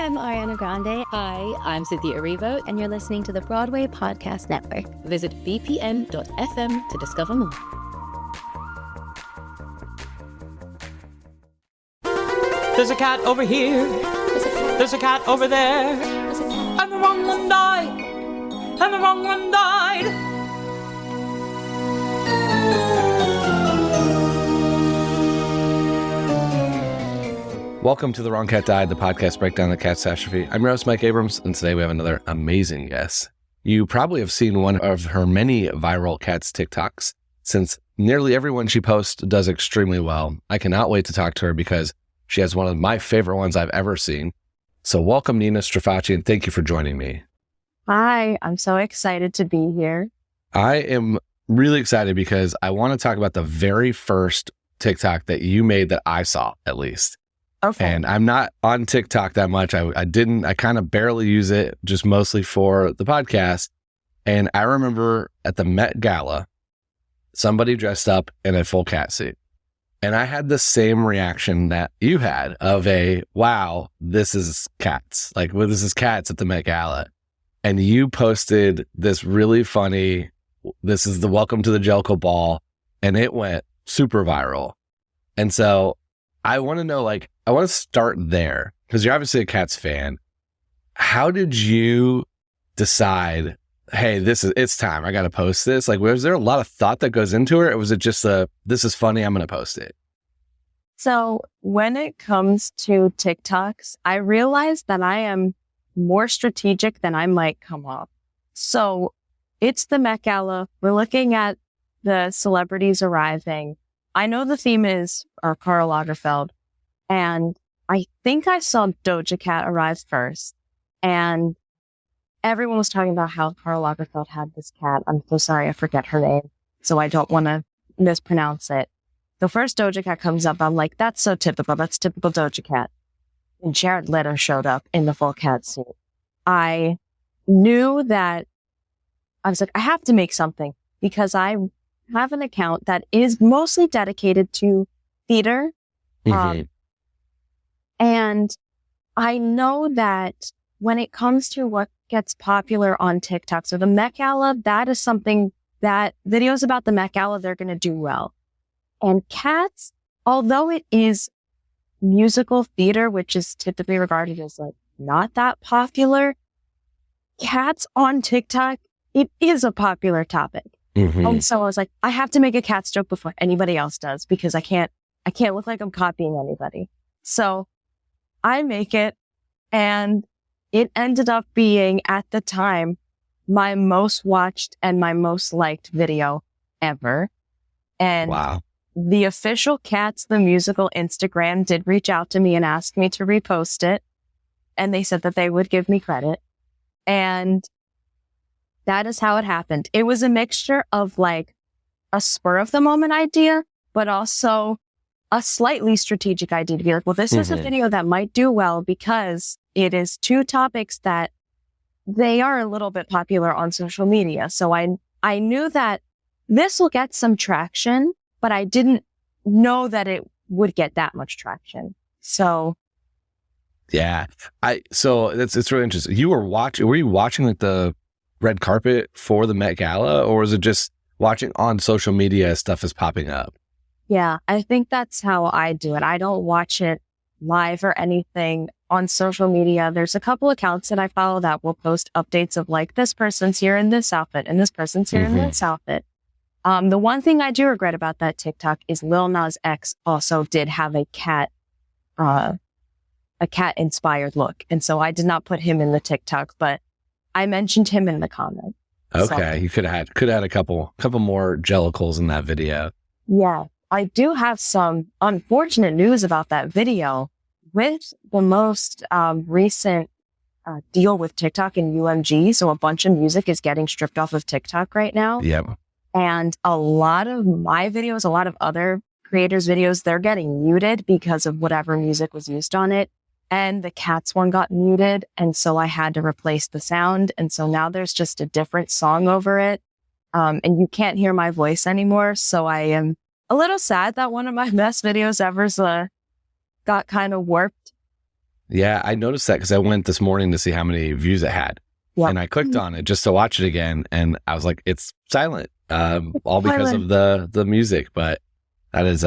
I'm Ariana Grande. Hi, I'm Cynthia Erivo. And you're listening to the Broadway Podcast Network. Visit bpn.fm to discover more. There's a cat over here. There's a cat over there. And the wrong one died. And the wrong one died. Welcome to The Wrong Cat Died, the podcast breakdown of CATS Catastrophe. I'm your host, Mike Abrams, and today we have another amazing guest. You probably have seen one of her many viral CATS Tik Toks, since nearly everyone she posts does extremely well. I cannot wait to talk to her because she has one of my favorite ones I've ever seen. So welcome, Nina Straface, and thank you for joining me. Hi, I'm so excited to be here. I am really excited because I want to talk about the very first TikTok that you made that I saw, at least. Okay. And I'm not on TikTok that much. I kind of barely use it, just mostly for the podcast. And I remember at the Met Gala, somebody dressed up in a full cat suit. And I had the same reaction that you had of wow, this is cats. This is cats at the Met Gala. And you posted this really funny, this is the Welcome to the Jellicle Ball. And it went super viral. And so I want to know, I want to start there because you're obviously a Cats fan. How did you decide, hey, it's time, I got to post this? Was there a lot of thought that goes into it? Or was it just this is funny, I'm going to post it? So when it comes to TikToks, I realized that I am more strategic than I might come off. So it's the Met Gala. We're looking at the celebrities arriving. I know the theme is Karl Lagerfeld, and I think I saw Doja Cat arrive first, and everyone was talking about how Karl Lagerfeld had this cat. I'm so sorry, I forget her name, so I don't want to mispronounce it. The first Doja Cat comes up, I'm like, that's so typical. That's typical Doja Cat. And Jared Leto showed up in the full cat suit. I knew that I was like, I have to make something because I have an account that is mostly dedicated to theater. Mm-hmm. And I know that when it comes to what gets popular on TikTok, so the Met Gala, that is something that videos about the Met Gala, they're going to do well. And Cats, although it is musical theater, which is typically regarded as not that popular, Cats on TikTok, it is a popular topic. Mm-hmm. So I was like, I have to make a Cats joke before anybody else does because I can't look like I'm copying anybody. So I make it, and it ended up being, at the time, my most watched and my most liked video ever. And wow. The official Cats the Musical Instagram did reach out to me and ask me to repost it. And they said that they would give me credit. And that is how it happened. It was a mixture of a spur of the moment idea, but also a slightly strategic idea to be like, well, this is a video that might do well because it is two topics that they are a little bit popular on social media. So I knew that this will get some traction, but I didn't know that it would get that much traction. So yeah, so it's really interesting. Were you watching the red carpet for the Met Gala, or was it just watching on social media as stuff is popping up? Yeah, I think that's how I do it. I don't watch it live or anything on social media. There's a couple accounts that I follow that will post updates of this person's here in this outfit and this person's here in this outfit. The one thing I do regret about that TikTok is Lil Nas X also did have a cat inspired look. And so I did not put him in the TikTok, but I mentioned him in the comment. Okay. So, You could have had a couple more jellicles in that video. Yeah. I do have some unfortunate news about that video. With the most recent deal with TikTok and UMG, so a bunch of music is getting stripped off of TikTok right now. Yep. And a lot of my videos, a lot of other creators' videos, they're getting muted because of whatever music was used on it. And the Cats one got muted. And so I had to replace the sound. And so now there's just a different song over it. And you can't hear my voice anymore. So I am a little sad that one of my best videos ever got kind of warped. Yeah, I noticed that because I went this morning to see how many views it had. Yep. And I clicked on it just to watch it again. And I was like, it's silent, all because of the music. But that is,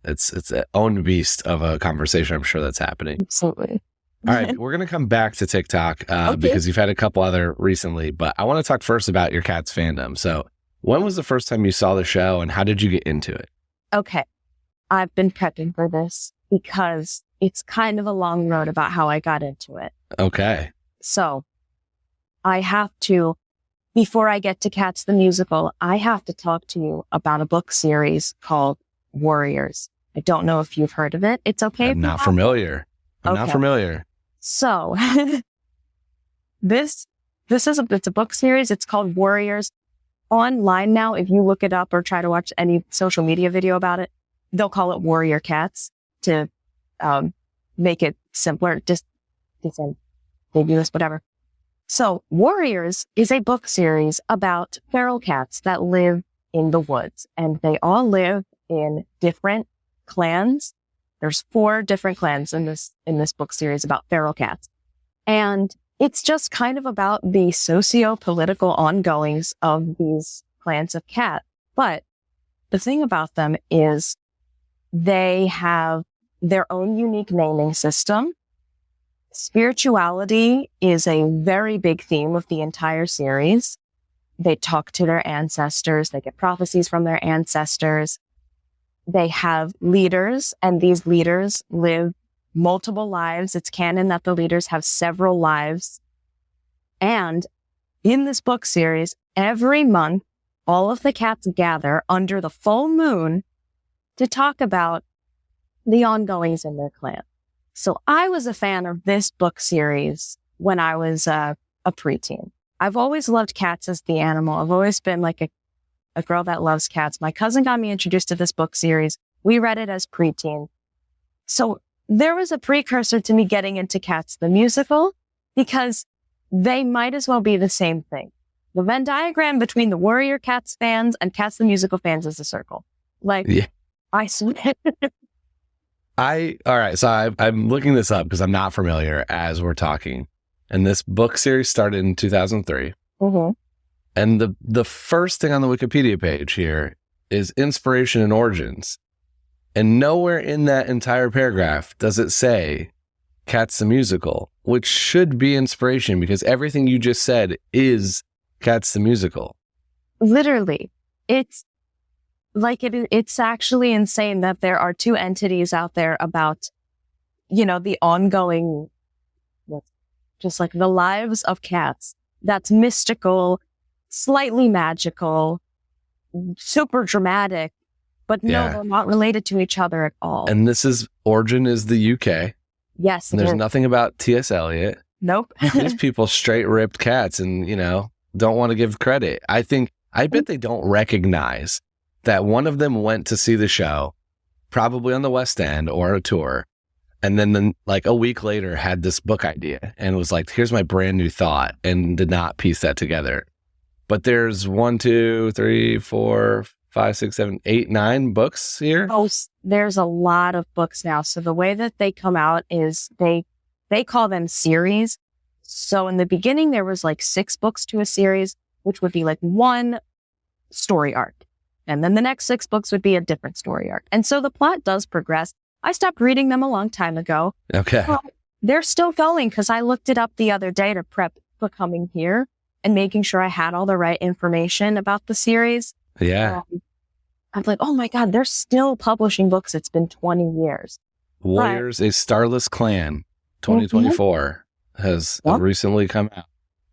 it's its own beast of a conversation. I'm sure that's happening. Absolutely. All right, we're going to come back to TikTok because you've had a couple other recently. But I want to talk first about your CATS fandom. So when was the first time you saw the show and how did you get into it? Okay. I've been prepping for this because it's kind of a long road about how I got into it. Okay. So I have to, before I get to CATS the musical, I have to talk to you about a book series called Warriors. I don't know if you've heard of it. It's okay. I'm not familiar. I'm not familiar. So it's a book series. It's called Warriors. Online now, if you look it up or try to watch any social media video about it, they'll call it Warrior Cats to make it simpler, just ambiguous, whatever. So Warriors is a book series about feral cats that live in the woods, and they all live in different clans. There's 4 different clans in this book series about feral cats. And it's just kind of about the socio-political ongoings of these clans of cats. But the thing about them is they have their own unique naming system. Spirituality is a very big theme of the entire series. They talk to their ancestors. They get prophecies from their ancestors. They have leaders, and these leaders live multiple lives. It's canon that the leaders have several lives. And in this book series, every month, all of the cats gather under the full moon to talk about the ongoings in their clan. So I was a fan of this book series when I was a preteen. I've always loved cats as the animal. I've always been like a girl that loves cats. My cousin got me introduced to this book series. We read it as preteen. So there was a precursor to me getting into CATS the musical because they might as well be the same thing. The Venn diagram between the Warrior Cats fans and CATS the musical fans is a circle. Like, yeah. I swear. All right. So I'm looking this up because I'm not familiar as we're talking. And this book series started in 2003. Mm-hmm. And the first thing on the Wikipedia page here is inspiration and origins. And nowhere in that entire paragraph does it say CATS the musical, which should be inspiration because everything you just said is CATS the musical. Literally. It's like it's actually insane that there are 2 entities out there about, the ongoing, just like the lives of cats. That's mystical, slightly magical, super dramatic, but no, they're not related to each other at all. And origin is the UK. Yes. And there's nothing about T.S. Eliot. Nope. These people straight ripped cats and, don't want to give credit. I bet they don't recognize that one of them went to see the show, probably on the West End or a tour. And then like a week later had this book idea and was like, here's my brand new thought, and did not piece that together. But there's 1, 2, 3, 4, 5, 6, 7, 8, 9 books here. Oh, there's a lot of books now. So the way that they come out is they call them series. So in the beginning, there was like 6 books to a series, which would be like 1 story arc. And then the next 6 books would be a different story arc. And so the plot does progress. I stopped reading them a long time ago. Okay. But they're still going because I looked it up the other day to prep for coming here and making sure I had all the right information about the series. Yeah. I'm like, oh my God, they're still publishing books. It's been 20 years. Warriors, a Starless Clan, 2024 has recently come out.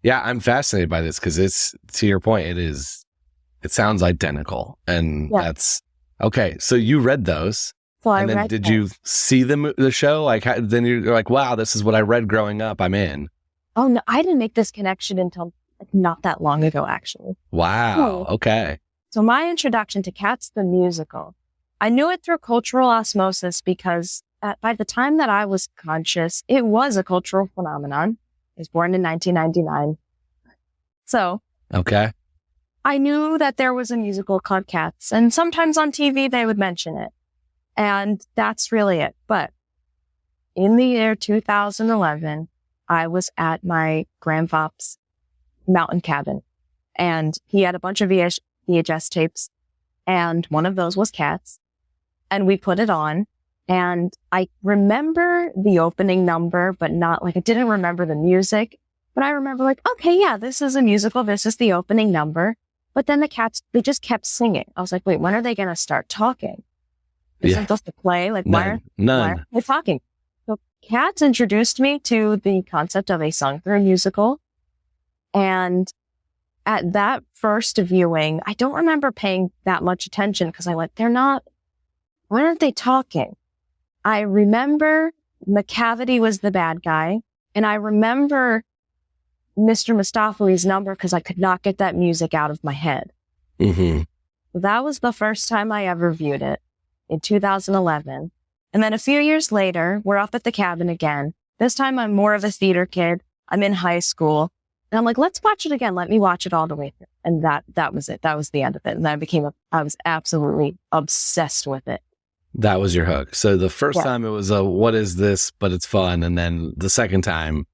Yeah, I'm fascinated by this because it's, to your point, it sounds identical. And that's, okay, so you read those. Well, and then did you see the show? Like, then you're like, wow, this is what I read growing up. I'm in. Oh, no, I didn't make this connection until not that long ago, actually. Wow. Okay. So my introduction to CATS the musical, I knew it through cultural osmosis because by the time that I was conscious, it was a cultural phenomenon. I was born in 1999. So. Okay. I knew that there was a musical called CATS, and sometimes on TV they would mention it. And that's really it. But in the year 2011, I was at my grandpa's mountain cabin, and he had a bunch of VHS tapes, and one of those was Cats, and we put it on, and I remember the opening number, but not like, I didn't remember the music, but I remember like, okay, yeah, this is a musical. This is the opening number. But then the Cats, they just kept singing. I was like, wait, when are they going to start talking? Isn't this the play? Like, why are they talking? So Cats introduced me to the concept of a sung-through musical. And at that first viewing, I don't remember paying that much attention because I went, why aren't they talking? I remember McCavity was the bad guy. And I remember Mr. Mustafali's number because I could not get that music out of my head. Mm-hmm. That was the first time I ever viewed it in 2011. And then a few years later, we're up at the cabin again. This time I'm more of a theater kid. I'm in high school. And I'm like, let's watch it again. Let me watch it all the way through. And that was it. That was the end of it. And then I was absolutely obsessed with it. That was your hook. So the first time it was what is this? But it's fun. And then the second time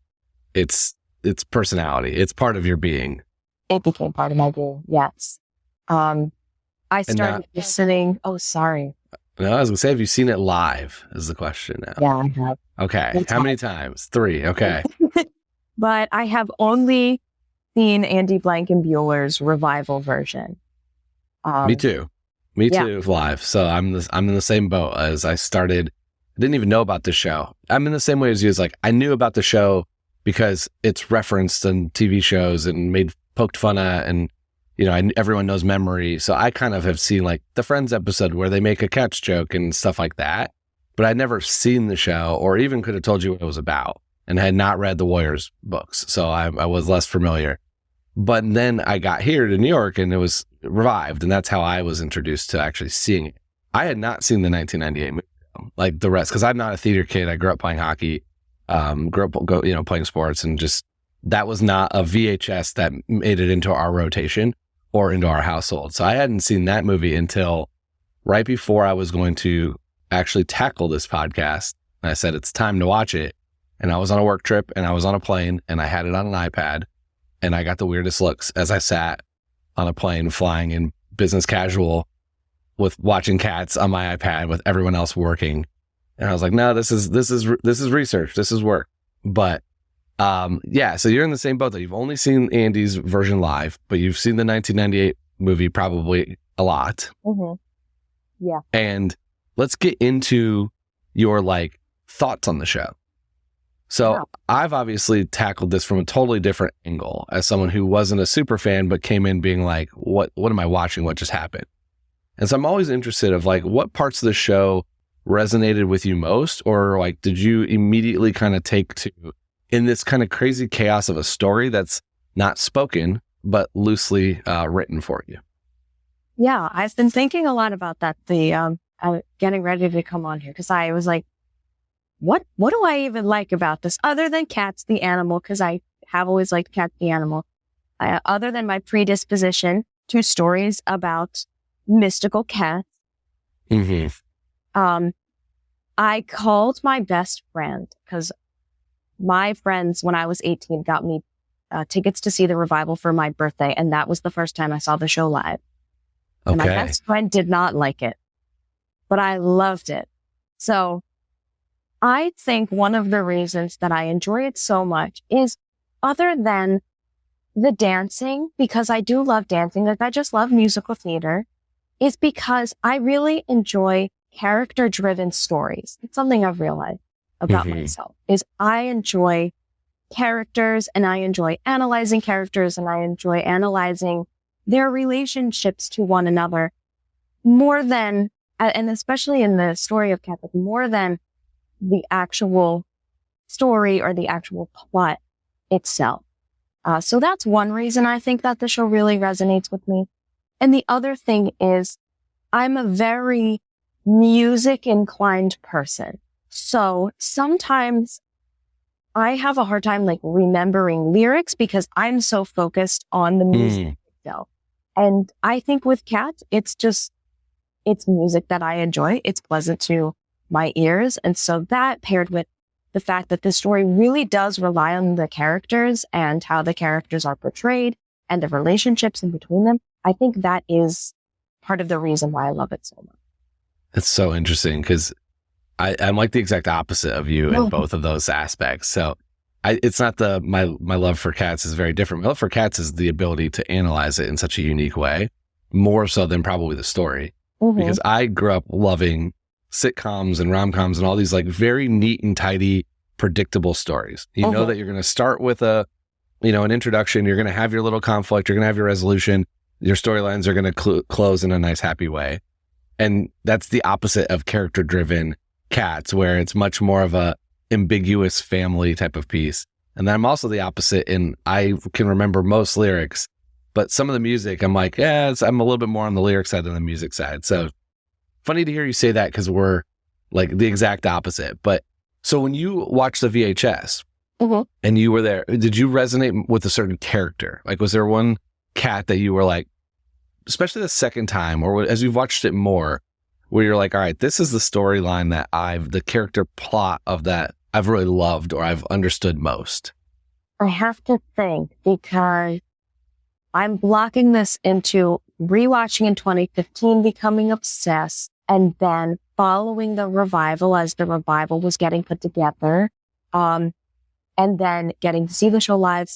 it's personality. It's part of your being. It became part of my being. Yes. I started listening. Oh, sorry. No, I was going to say, have you seen it live is the question now. Yeah, I have. Okay. How many times? 3. Okay. But I have only seen Andy Blankenbuehler's revival version. Me too. Me too, live. So I'm in the same boat as I didn't even know about the show. I'm in the same way as you. It's like, I knew about the show because it's referenced in TV shows and poked fun at, and everyone knows Memory. So I kind of have seen like the Friends episode where they make a Cats joke and stuff like that, but I'd never seen the show or even could have told you what it was about, and had not read the Warriors books. So I was less familiar. But then I got here to New York and it was revived, and that's how I was introduced to actually seeing it. I had not seen the 1998 movie like the rest because I'm not a theater kid. I grew up playing hockey. Grew up playing sports, and just that was not a VHS that made it into our rotation or into our household. So I hadn't seen that movie until right before I was going to actually tackle this podcast. And I said, it's time to watch it. And I was on a work trip and I was on a plane and I had it on an iPad, and I got the weirdest looks as I sat on a plane flying in business casual with watching Cats on my iPad with everyone else working. And I was like, no, this is research. This is work. But so you're in the same boat that you've only seen Andy's version live, but you've seen the 1998 movie probably a lot. Mm-hmm. Yeah. And let's get into your thoughts on the show. So I've obviously tackled this from a totally different angle as someone who wasn't a super fan, but came in being like, what am I watching? What just happened? And so I'm always interested of what parts of the show resonated with you most, or did you immediately kind of take to in this kind of crazy chaos of a story that's not spoken but loosely written for you? Yeah, I've been thinking a lot about that. Getting ready to come on here because I was like, what do I even like about this other than Cats the animal? Because I have always liked Cats the animal. Other than my predisposition to stories about mystical cats. Mm-hmm. I called my best friend because my friends, when I was 18, got me tickets to see the revival for my birthday. And that was the first time I saw the show live. Okay. And my best friend did not like it, but I loved it. So I think one of the reasons that I enjoy it so much is, other than the dancing, because I do love dancing, I just love musical theater, is because I really enjoy character-driven stories. It's something I've realized about myself, is I enjoy characters, and I enjoy analyzing characters, and I enjoy analyzing their relationships to one another more than, and especially in the story of Cats, more than the actual story or the actual plot itself. So that's one reason I think that the show really resonates with me. And the other thing is, I'm a very music inclined person. So sometimes I have a hard time remembering lyrics because I'm so focused on the music itself. And I think with Cats, it's music that I enjoy. It's pleasant to my ears. And so that paired with the fact that this story really does rely on the characters and how the characters are portrayed and the relationships in between them. I think that is part of the reason why I love it so much. It's so interesting because I'm like the exact opposite of you in both of those aspects. So it's not my love for Cats is very different. My love for Cats is the ability to analyze it in such a unique way, more so than probably the story. Because I grew up loving sitcoms and rom-coms and all these like very neat and tidy, predictable stories. You know that you're going to start with an introduction. You're going to have your little conflict. You're going to have your resolution. Your storylines are going to close in a nice, happy way. And that's the opposite of character-driven Cats, where it's much more of a ambiguous family type of piece. And then I'm also the opposite, and I can remember most lyrics, but some of the music, I'm like, I'm a little bit more on the lyric side than the music side. So funny to hear you say that because we're like the exact opposite. But so when you watched the VHS and you were there, did you resonate with a certain character? Like, was there one cat that you were like, especially the second time or as you've watched it more, where you're like, all right, this is the storyline that the character plot of that I've really loved or I've understood most? I have to think because I'm blocking this into rewatching in 2015, becoming obsessed, and then following the revival as the revival was getting put together, and then getting to see the show live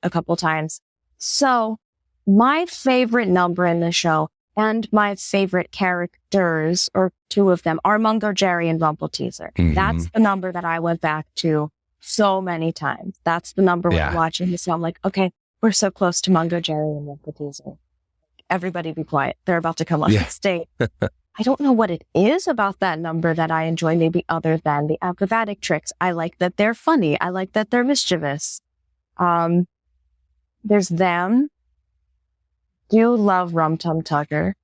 a couple times. So my favorite number in the show and my favorite characters, or two of them, are Mungo Jerry and Rumple Teaser. That's the number that I went back to so many times. That's the number we're watching. So I'm like, okay, we're so close to Mungo Jerry and Rumple Teaser. Everybody be quiet. They're about to come on stage. I don't know what it is about that number that I enjoy, maybe other than the acrobatic tricks. I like that they're funny. I like that they're mischievous. There's them. Do love Rum Tum Tugger,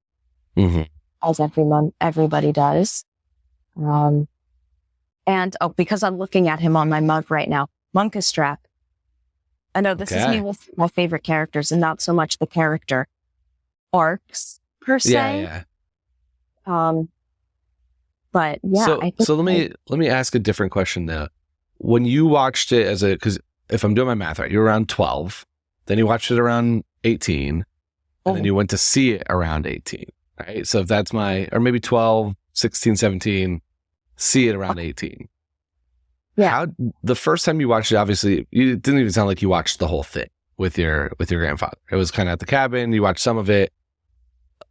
as everybody does. And because I'm looking at him on my mug right now, Munkastrap. I know this is me with my favorite characters and not so much the character arcs per se. But yeah, so let me ask a different question though. When you watched it because if I'm doing my math right, you're around 12, then you watched it around 18. And then you went to see it around 18, right? So if that's or maybe 12, 16, 17, see it around 18. Yeah. The first time you watched it, obviously, it didn't even sound like you watched the whole thing with your grandfather. It was kind of at the cabin. You watched some of it.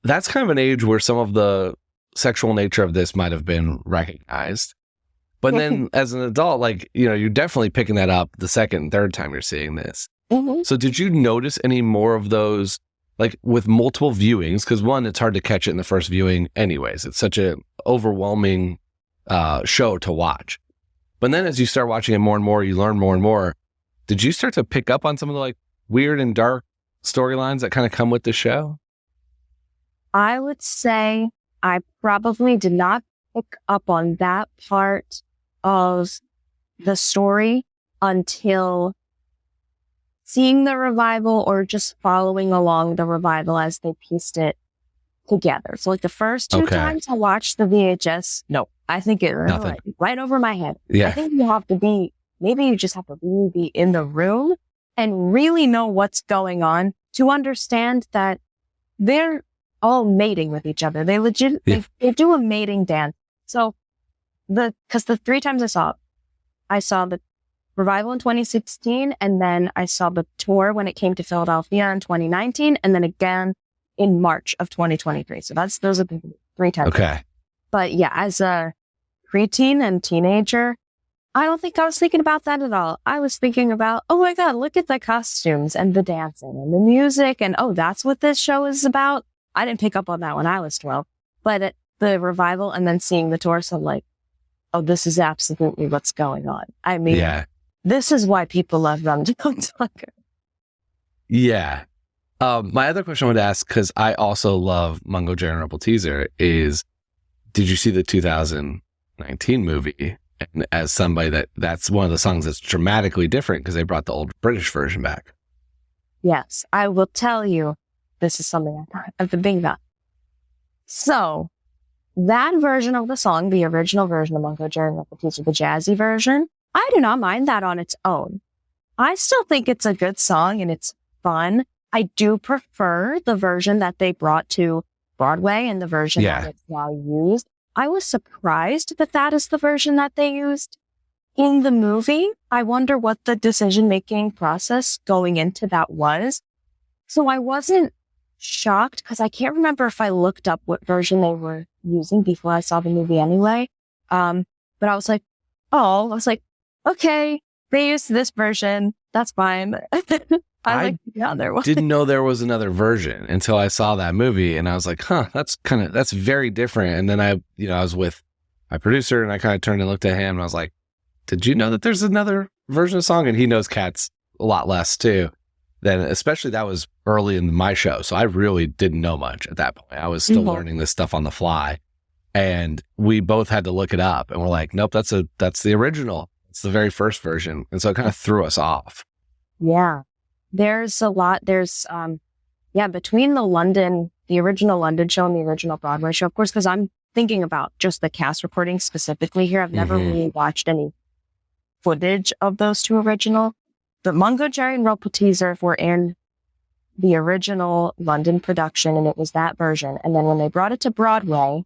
That's kind of an age where some of the sexual nature of this might have been recognized. But then as an adult, like, you're definitely picking that up the second and third time you're seeing this. So did you notice any more of those, like with multiple viewings? Because one, it's hard to catch it in the first viewing anyways. It's such an overwhelming show to watch. But then as you start watching it more and more, you learn more and more. Did you start to pick up on some of the like weird and dark storylines that kind of come with the show? I would say I probably did not pick up on that part of the story until seeing the revival or just following along the revival as they pieced it together. So like the first two times I watched the VHS, no, I think it went right over my head. Yeah. I think you just have to really be in the room and really know what's going on to understand that they're all mating with each other. They they do a mating dance. So because the three times I saw the revival in 2016, and then I saw the tour when it came to Philadelphia in 2019, and then again in March of 2023. So those are the three times. Okay. But yeah, as a preteen and teenager, I don't think I was thinking about that at all. I was thinking about, oh my God, look at the costumes and the dancing and the music, and that's what this show is about. I didn't pick up on that when I was 12, but at the revival and then seeing the tour, so I'm like, oh, this is absolutely what's going on. I mean, this is why people love Rum Tum Tugger. Yeah. My other question I wanted to ask, because I also love Mungo Jerry and Rumple Teaser, is did you see the 2019 movie? And as somebody that's one of the songs that's dramatically different because they brought the old British version back. Yes, I will tell you, this is something I've been thinking about. So that version of the song, the original version of Mungo Jerry and Rumple Teaser, the jazzy version, I do not mind that on its own. I still think it's a good song and it's fun. I do prefer the version that they brought to Broadway and the version that it's now used. I was surprised that that is the version that they used in the movie. I wonder what the decision-making process going into that was. So I wasn't shocked because I can't remember if I looked up what version they were using before I saw the movie anyway. But I was like, okay, they used this version. That's fine. I like the other one. Didn't know there was another version until I saw that movie, and I was like, that's very different. And then I was with my producer, and I kind of turned and looked at him, and I was like, did you know that there's another version of the song? And he knows CATS a lot less too. Then, especially that was early in my show, so I really didn't know much at that point. I was still learning this stuff on the fly, and we both had to look it up, and we're like, nope, that's the original. It's the very first version, and so it kind of threw us off. Yeah. There's a lot. There's, between the original London show and the original Broadway show, of course, because I'm thinking about just the cast recording specifically here. I've never really watched any footage of those two original. But Mungo Jerry and Rumpelteazer were in the original London production, and it was that version. And then when they brought it to Broadway,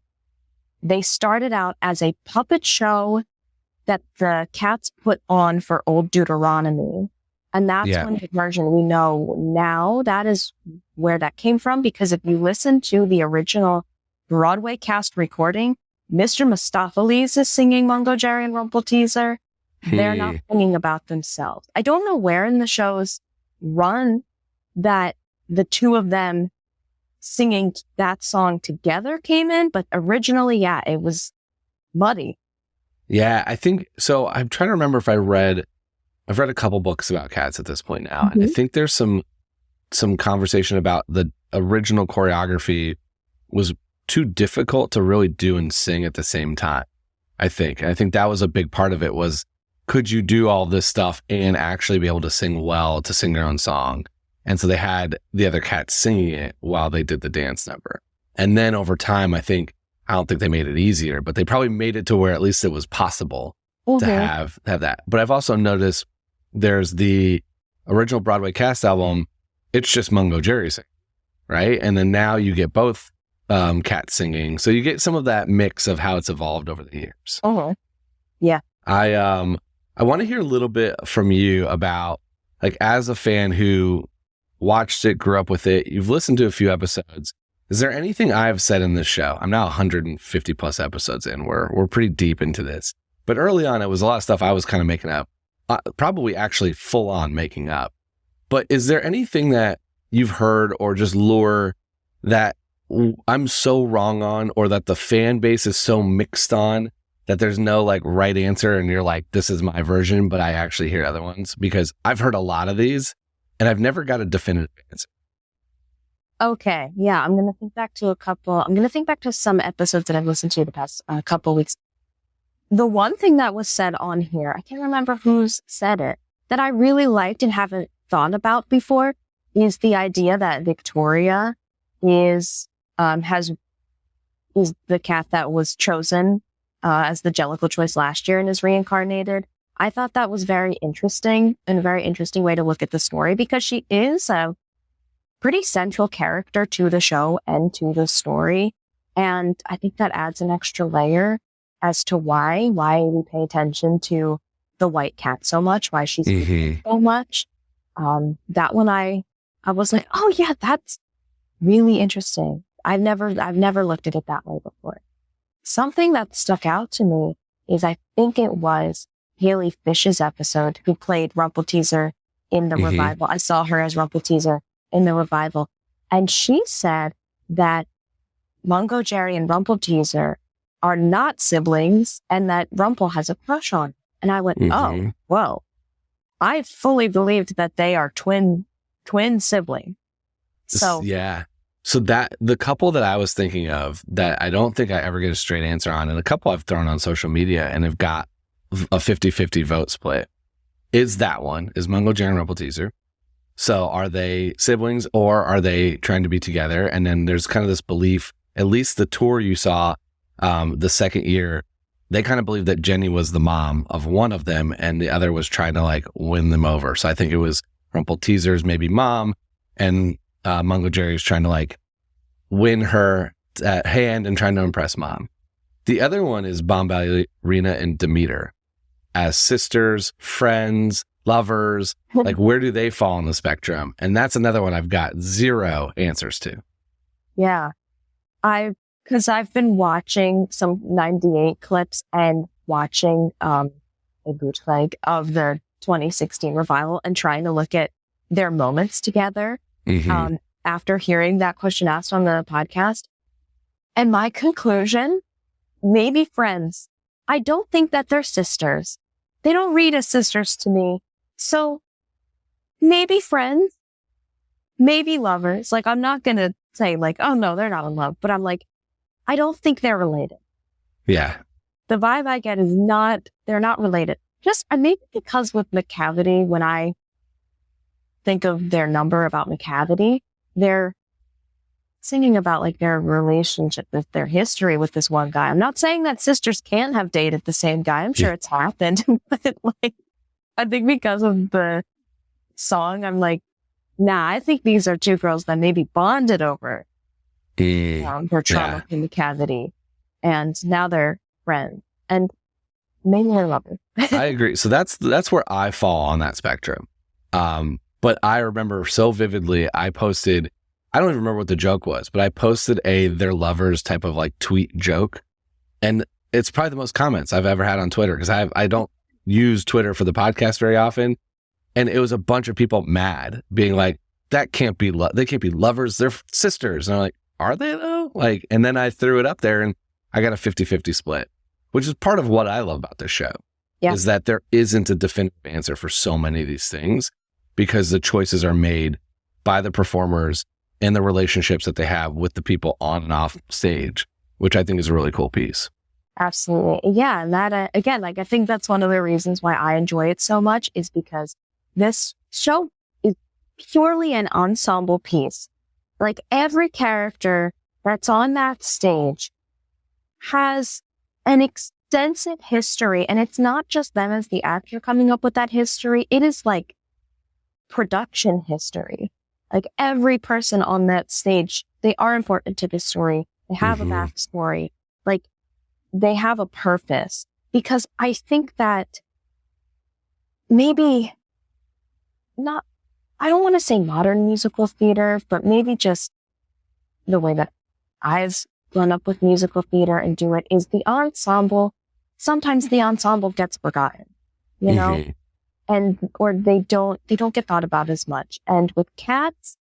they started out as a puppet show that the Cats put on for Old Deuteronomy. And that's when the version we know now, that is where that came from. Because if you listen to the original Broadway cast recording, Mr. Mistopheles is singing Mungo Jerry and Rumpelteazer. They're not singing about themselves. I don't know where in the show's run that the two of them singing that song together came in, but originally, it was muddy. Yeah, I think so. I'm trying to remember if I've read a couple books about CATS at this point now, and I think there's some conversation about the original choreography was too difficult to really do and sing at the same time. I think that was a big part of it was, could you do all this stuff and actually be able to sing well, to sing their own song? And so they had the other cats singing it while they did the dance number. And then over time, I don't think they made it easier, but they probably made it to where at least it was possible to have that. But I've also noticed there's the original Broadway cast album. It's just Mungo Jerry singing, right? And then now you get both cats singing. So you get some of that mix of how it's evolved over the years. Yeah. I want to hear a little bit from you about, like, as a fan who watched it, grew up with it, you've listened to a few episodes. Is there anything I've said in this show? I'm now 150 plus episodes in. We're pretty deep into this. But early on, it was a lot of stuff I was kind of making up, probably actually full on making up. But is there anything that you've heard or just lore that I'm so wrong on, or that the fan base is so mixed on that there's no like right answer and you're like, this is my version, but I actually hear other ones? Because I've heard a lot of these and I've never got a definitive answer. Okay. Yeah. I'm going to think back to some episodes that I've listened to the past couple weeks. The one thing that was said on here, I can't remember who's said it, that I really liked and haven't thought about before, is the idea that Victoria is the cat that was chosen as the Jellicle choice last year and is reincarnated. I thought that was very interesting and a very interesting way to look at the story, because she is a pretty central character to the show and to the story. And I think that adds an extra layer as to why we pay attention to the white cat so much, why she's so much. That one I was like, oh yeah, that's really interesting. I've never looked at it that way before. Something that stuck out to me is, I think it was Haley Fish's episode, who played Rumpelteazer in the revival. I saw her as Rumpelteazer in the revival. And she said that Mungo Jerry and Rumpelteazer are not siblings and that Rumpel has a crush on. And I went, oh, whoa. I fully believed that they are twin siblings. So yeah. So that the couple that I was thinking of that I don't think I ever get a straight answer on, and a couple I've thrown on social media and have got a 50-50 vote split, is that one, is Mungo Jerry and Rumpelteazer. So are they siblings or are they trying to be together? And then there's kind of this belief, at least the tour you saw the second year, they kind of believed that Jenny was the mom of one of them and the other was trying to like win them over. So I think it was Rumpelteezer's maybe mom, and Mungo Jerry's trying to like win her hand and trying to impress mom. The other one is Bombalurina and Demeter as sisters, friends, lovers. Like, where do they fall on the spectrum? And that's another one I've got zero answers to. Yeah. Because I've been watching some 98 clips and watching a bootleg of their 2016 revival and trying to look at their moments together after hearing that question asked on the podcast. And my conclusion, maybe friends. I don't think that they're sisters. They don't read as sisters to me. So maybe friends, maybe lovers. Like, I'm not going to say like, oh no, they're not in love, but I'm like, I don't think they're related. Yeah. The vibe I get is they're not related. Just maybe because with McCavity, when I think of their number about McCavity, they're singing about like their relationship with their history with this one guy. I'm not saying that sisters can't have dated the same guy. I'm sure it's happened. But like, I think because of the song, I'm like, nah, I think these are two girls that maybe bonded over their trauma in McCavity. And now they're friends. And maybe they're lovers. I agree. So that's where I fall on that spectrum. But I remember so vividly, I posted, I don't even remember what the joke was, but I posted they're lovers type of like tweet joke. And it's probably the most comments I've ever had on Twitter because I don't use Twitter for the podcast very often. And it was a bunch of people mad being like, that can't be, they can't be lovers. They're sisters. And I'm like, are they though? Like, and then I threw it up there and I got a 50-50 split, which is part of what I love about this show is that there isn't a definitive answer for so many of these things because the choices are made by the performers and the relationships that they have with the people on and off stage, which I think is a really cool piece. Absolutely. Yeah. And that, again, like, I think that's one of the reasons why I enjoy it so much is because this show is purely an ensemble piece. Like, every character that's on that stage has an extensive history, and it's not just them as the actor coming up with that history. It is like production history. Like, every person on that stage, they are important to the story. They have a backstory. Like, they have a purpose. Because I think that maybe not, I don't want to say modern musical theater, but maybe just the way that I've grown up with musical theater and do it is the ensemble. Sometimes the ensemble gets forgotten, you know, or they don't get thought about as much. And with CATS,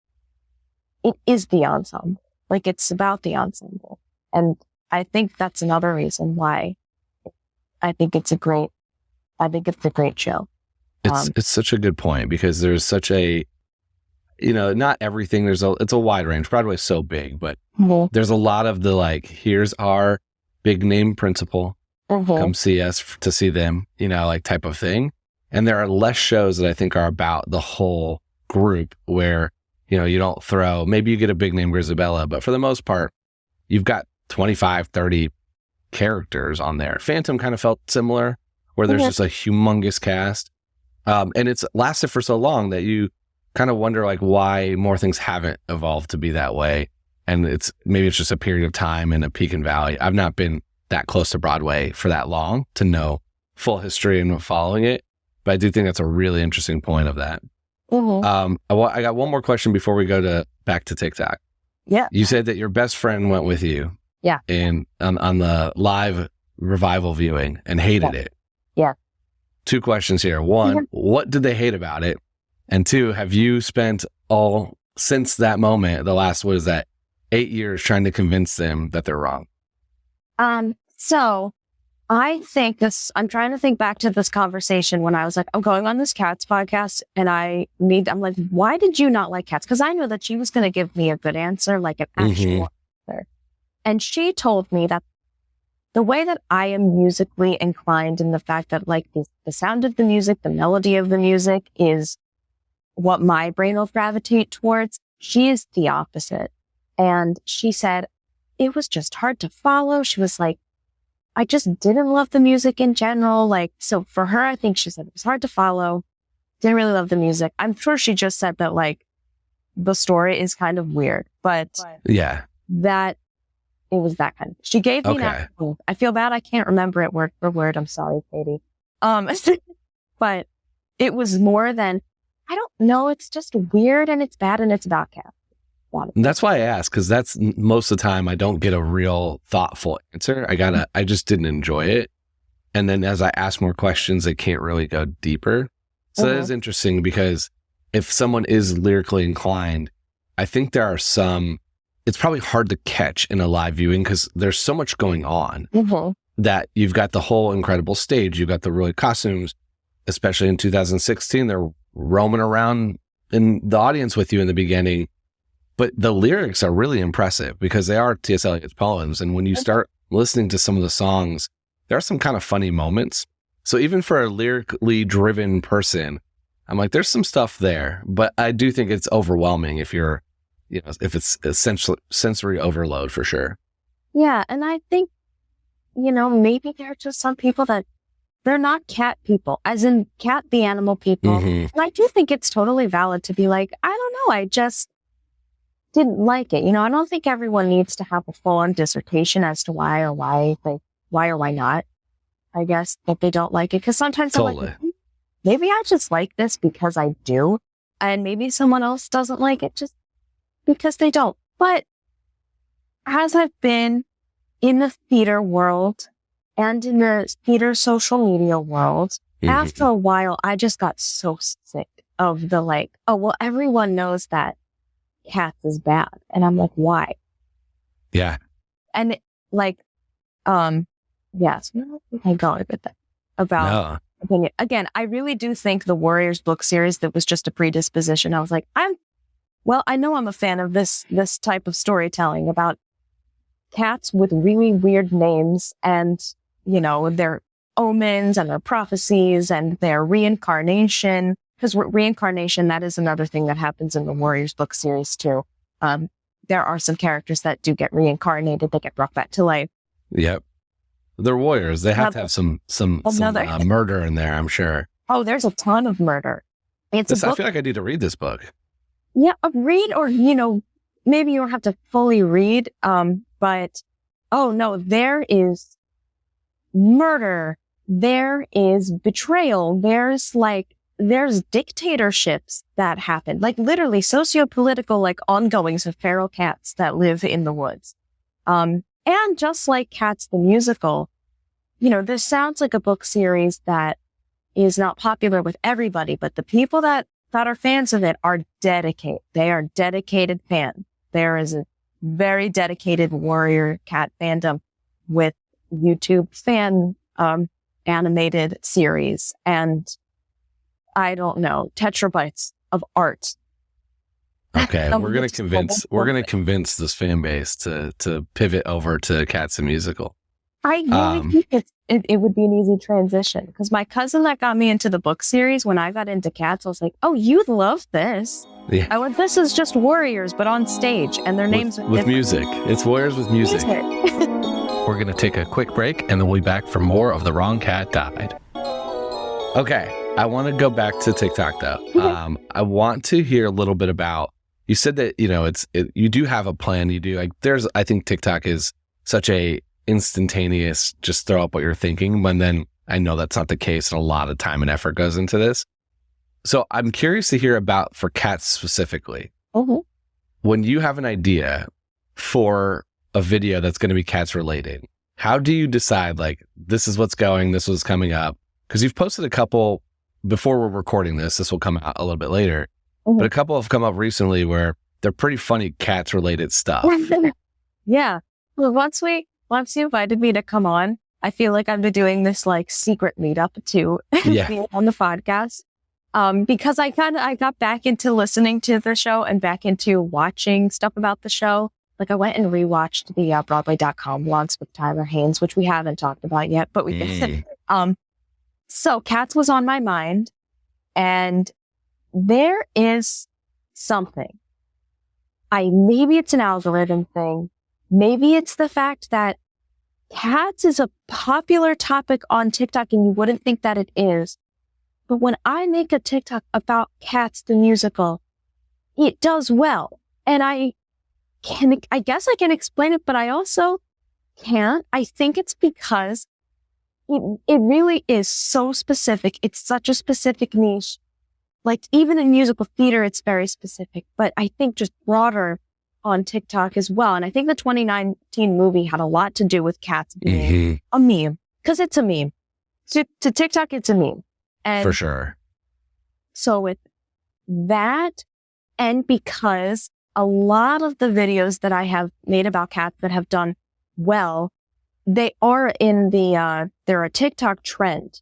it is the ensemble. Like, it's about the ensemble. And I think that's another reason why I think it's a great show. It's such a good point because there's such a, you know, not everything, it's a wide range. Broadway's so big, but there's a lot of the like, here's our big name principal, come see us to see them, you know, like type of thing. And there are less shows that I think are about the whole group where, you know, you don't throw, maybe you get a big name Grisabella, but for the most part, you've got 25, 30 characters on there. Phantom kind of felt similar where there's just a humongous cast. And it's lasted for so long that you kind of wonder like why more things haven't evolved to be that way. And maybe it's just a period of time and a peak and valley. I've not been that close to Broadway for that long to know full history and following it. But I do think that's a really interesting point of that. I got one more question before we go back to TikTok. Yeah. You said that your best friend went with you. Yeah. On the live revival viewing and hated it. Yeah. Two questions here. One, what did they hate about it? And two, have you spent since that moment, the last, 8 years trying to convince them that they're wrong? So I think I'm trying to think back to this conversation when I was like, I'm going on this CATS podcast and I'm like, why did you not like CATS? Because I knew that she was going to give me a good answer, like an actual answer. And she told me that the way that I am musically inclined and the fact that like the sound of the music, the melody of the music is what my brain will gravitate towards, she is the opposite. And she said, it was just hard to follow. She was like, I just didn't love the music in general. Like, so for her, I think she said it was hard to follow. Didn't really love the music. I'm sure she just said that like the story is kind of weird, but Yeah. that it was that kind of, she gave me that. I feel bad. I can't remember it word for word. I'm sorry, Katie. But it was more than, I don't know. It's just weird and it's bad and it's about cats. And that's why I asked, because that's most of the time I don't get a real thoughtful answer. I just didn't enjoy it. And then as I ask more questions, I can't really go deeper. So that is interesting, because if someone is lyrically inclined, I think there are some, it's probably hard to catch in a live viewing because there's so much going on that you've got the whole incredible stage. You've got the really costumes, especially in 2016, they're roaming around in the audience with you in the beginning. But the lyrics are really impressive because they are T.S. Eliot's poems. And when you start listening to some of the songs, there are some kind of funny moments. So even for a lyrically driven person, I'm like, there's some stuff there. But I do think it's overwhelming if you're, if it's essentially sensory overload for sure. Yeah. And I think, maybe there are just some people that they're not cat people, as in cat, the animal people. And I do think it's totally valid to be like, I don't know, I just didn't like it. I don't think everyone needs to have a full-on dissertation as to why or why not, I guess, that they don't like it. Because sometimes I'm like, maybe I just like this because I do. And maybe someone else doesn't like it just because they don't. But as I've been in the theater world and in the theater social media world, after a while, I just got so sick of the like, oh, well, everyone knows that Cats is bad. And I'm like, why? Yeah. And like, yes, I go with that about opinion. Again, I really do think the Warriors book series, that was just a predisposition. I was like, I know I'm a fan of this type of storytelling about cats with really weird names and, their omens and their prophecies and their reincarnation. Because reincarnation, that is another thing that happens in the Warriors book series too. There are some characters that do get reincarnated, they get brought back to life. Yep. They're warriors. They have to have some murder in there, I'm sure. Oh, there's a ton of murder. It's a book. I feel like I need to read this book. Yeah, read, or, maybe you don't have to fully read. But, oh no, there is murder. There is betrayal. There's dictatorships that happen, like literally socio-political, like ongoings of feral cats that live in the woods. And just like Cats the musical, this sounds like a book series that is not popular with everybody, but the people that are fans of it are dedicated. They are dedicated fans. There is a very dedicated warrior cat fandom with YouTube fan, animated series and I don't know, tetrabytes of art. Okay, we're gonna convince this fan base to pivot over to Cats the musical. I really think it would be an easy transition because my cousin that got me into the book series, when I got into Cats, I was like, "Oh, you love this." Yeah. I went, "This is just warriors, but on stage, and their names with music. It's warriors with music." We're gonna take a quick break, and then we'll be back for more of The Wrong Cat Died. Okay. I want to go back to TikTok though. I want to hear a little bit about, you said that, you do have a plan. You do I think TikTok is such a instantaneous, just throw up what you're thinking. But then I know that's not the case. And a lot of time and effort goes into this. So I'm curious to hear about for cats specifically, when you have an idea for a video that's going to be cats related, how do you decide this is what's going, this was coming up? Because you've posted a couple before we're recording this. This will come out a little bit later, but a couple have come up recently where they're pretty funny cats related stuff. Yeah. Well, once you invited me to come on, I feel like I've been doing this secret meetup to be on the podcast. Because I got back into listening to the show and back into watching stuff about the show. I went and rewatched the Broadway.com launch with Tyler Haynes, which we haven't talked about yet, but we did. So Cats was on my mind, and there is something. Maybe it's an algorithm thing. Maybe it's the fact that cats is a popular topic on TikTok and you wouldn't think that it is. But when I make a TikTok about Cats the musical, it does well. And I guess I can explain it, but I also can't. I think it's because it really is so specific. It's such a specific niche. Like even in musical theater, it's very specific, but I think just broader on TikTok as well. And I think the 2019 movie had a lot to do with cats being a meme, because it's a meme. To TikTok, it's a meme. And For sure. so with that, and because a lot of the videos that I have made about cats that have done well, they are in they're a TikTok trend.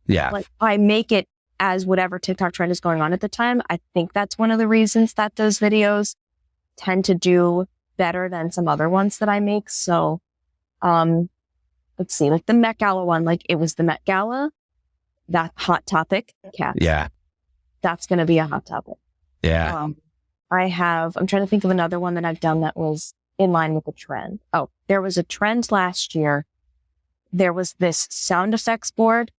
Yeah. Like I make it as whatever TikTok trend is going on at the time. I think that's one of the reasons that those videos tend to do better than some other ones that I make. So, let's see, like the Met Gala one, like it was the Met Gala, that hot topic, cats. Yeah. That's going to be a hot topic. Yeah. I'm trying to think of another one that I've done that was in line with the trend. Oh, there was a trend last year. There was this sound effects board.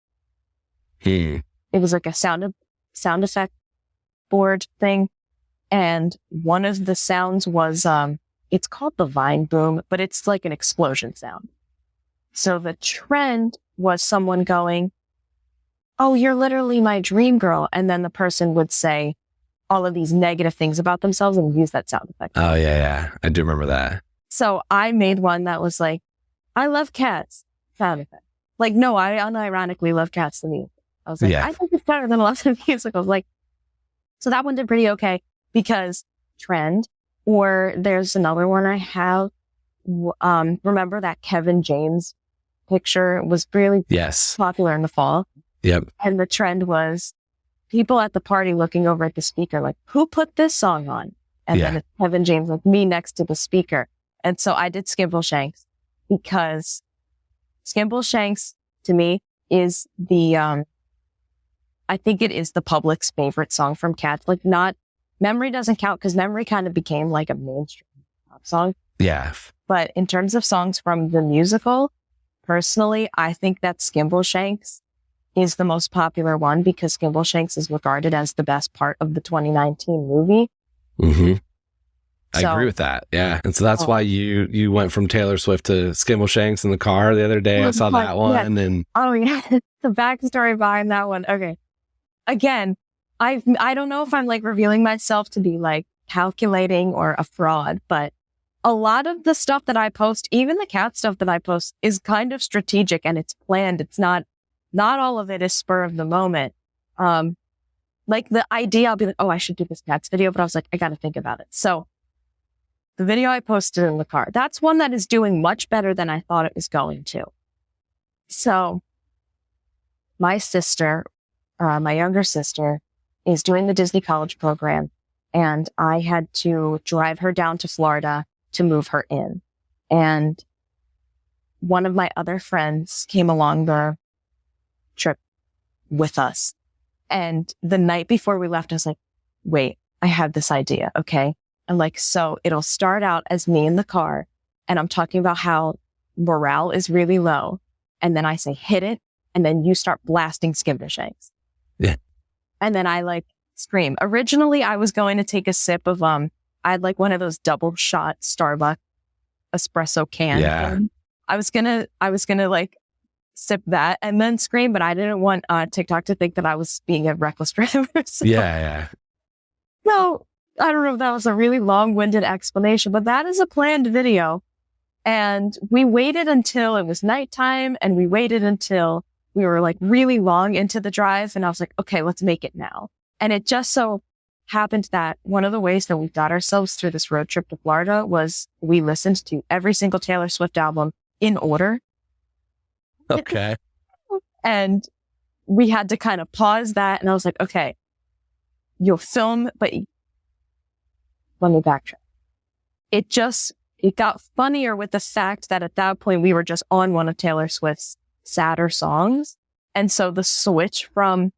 It was like a sound effect board thing. And one of the sounds was, it's called the Vine Boom, but it's like an explosion sound. So the trend was someone going, "Oh, you're literally my dream girl." And then the person would say all of these negative things about themselves and use that sound effect. Oh, yeah. I do remember that. So I made one that was like, "I love cats," sound effect. Like, no, I unironically love cats the music. I was like, I think it's better than a lot of musicals. Like, so that one did pretty okay because trend. Or there's another one I have. Remember that Kevin James picture was really popular in the fall. Yep. And the trend was people at the party looking over at the speaker, like, who put this song on? And then it's Kevin James with me next to the speaker. And so I did Skimbleshanks because Skimbleshanks to me is the, I think it is the public's favorite song from Cats. Like not, Memory doesn't count because Memory kind of became like a mainstream pop song. Yeah. But in terms of songs from the musical, personally, I think that Skimbleshanks is the most popular one because Skimbleshanks is regarded as the best part of the 2019 movie. I agree with that. Yeah. And so that's why you went from Taylor Swift to Skimbleshanks in the car the other day. I saw that one. Yeah. And oh, yeah. The backstory behind that one. Okay. Again, I don't know if I'm like revealing myself to be like calculating or a fraud, but a lot of the stuff that I post, even the cat stuff that I post, is kind of strategic and it's planned. It's not all of it is spur of the moment. Like the idea, I'll be like, oh, I should do this cats video, but I was like, I got to think about it. So the video I posted in the car, that's one that is doing much better than I thought it was going to. So my sister, my younger sister, is doing the Disney College program, and I had to drive her down to Florida to move her in. And one of my other friends came along the trip with us. And the night before we left, I was like, wait, I have this idea. Okay. And like, so it'll start out as me in the car and I'm talking about how morale is really low. And then I say, hit it. And then you start blasting Skimbleshanks. Yeah. And then I like scream. Originally, I was going to take a sip of, I had like one of those double shot Starbucks espresso can. Yeah. I was gonna like sip that and then scream, but I didn't want TikTok to think that I was being a reckless driver. So, yeah. So I don't know if that was a really long-winded explanation, but that is a planned video. And we waited until it was nighttime and we waited until we were like really long into the drive. And I was like, okay, let's make it now. And it just so happened that one of the ways that we got ourselves through this road trip to Florida was we listened to every single Taylor Swift album in order. Okay. And we had to kind of pause that. And I was like, okay, you'll film, but let me backtrack. It got funnier with the fact that at that point we were just on one of Taylor Swift's sadder songs. And so the switch from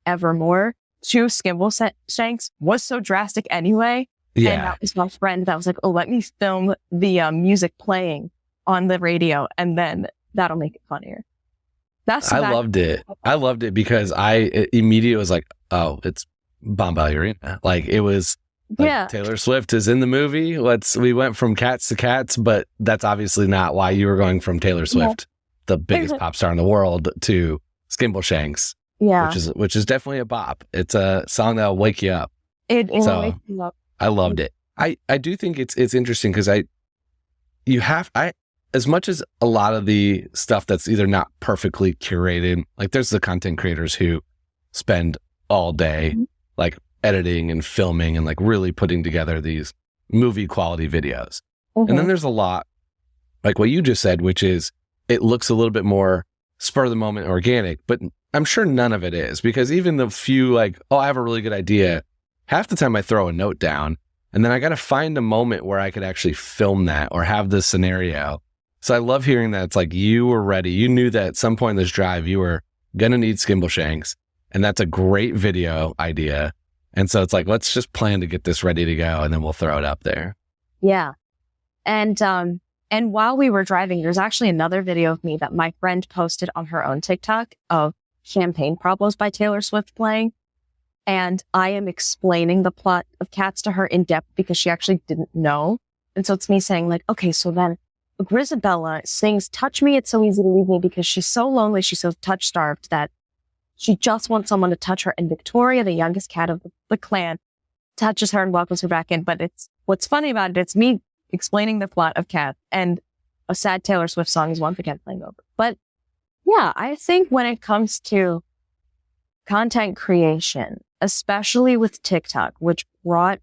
Evermore to Skimbleshanks was so drastic anyway. Yeah. And that was my friend that was like, oh, let me film the music playing on the radio, and then that'll make it funnier. I loved it. I loved it because I immediately was like, oh, it's Bomb Ballerina. Like it was like Taylor Swift is in the movie. We went from Cats to Cats, but that's obviously not why you were going from Taylor Swift, the biggest pop star in the world, to Skimbleshanks. Yeah. Which is definitely a bop. It's a song that'll wake you up. It wakes you up. I loved it. I do think it's interesting because as much as a lot of the stuff that's either not perfectly curated, like there's the content creators who spend all day like editing and filming and like really putting together these movie quality videos. And then there's a lot like what you just said, which is it looks a little bit more spur of the moment organic, but I'm sure none of it is, because even the few like, oh, I have a really good idea, half the time I throw a note down and then I got to find a moment where I could actually film that or have this scenario. So I love hearing that it's like you were ready. You knew that at some point in this drive, you were going to need Skimbleshanks, and that's a great video idea. And so it's like, let's just plan to get this ready to go, and then we'll throw it up there. Yeah. And while we were driving, there's actually another video of me that my friend posted on her own TikTok of Champagne Problems by Taylor Swift playing. And I am explaining the plot of Cats to her in depth because she actually didn't know. And so it's me saying like, okay, so then Grisabella sings "Touch Me, It's So Easy to Leave Me" because she's so lonely, she's so touch-starved that she just wants someone to touch her. And Victoria, the youngest cat of the clan, touches her and welcomes her back in. But what's funny about it, it's me explaining the plot of Cats, and a sad Taylor Swift song is once again playing over. But yeah, I think when it comes to content creation, especially with TikTok, which brought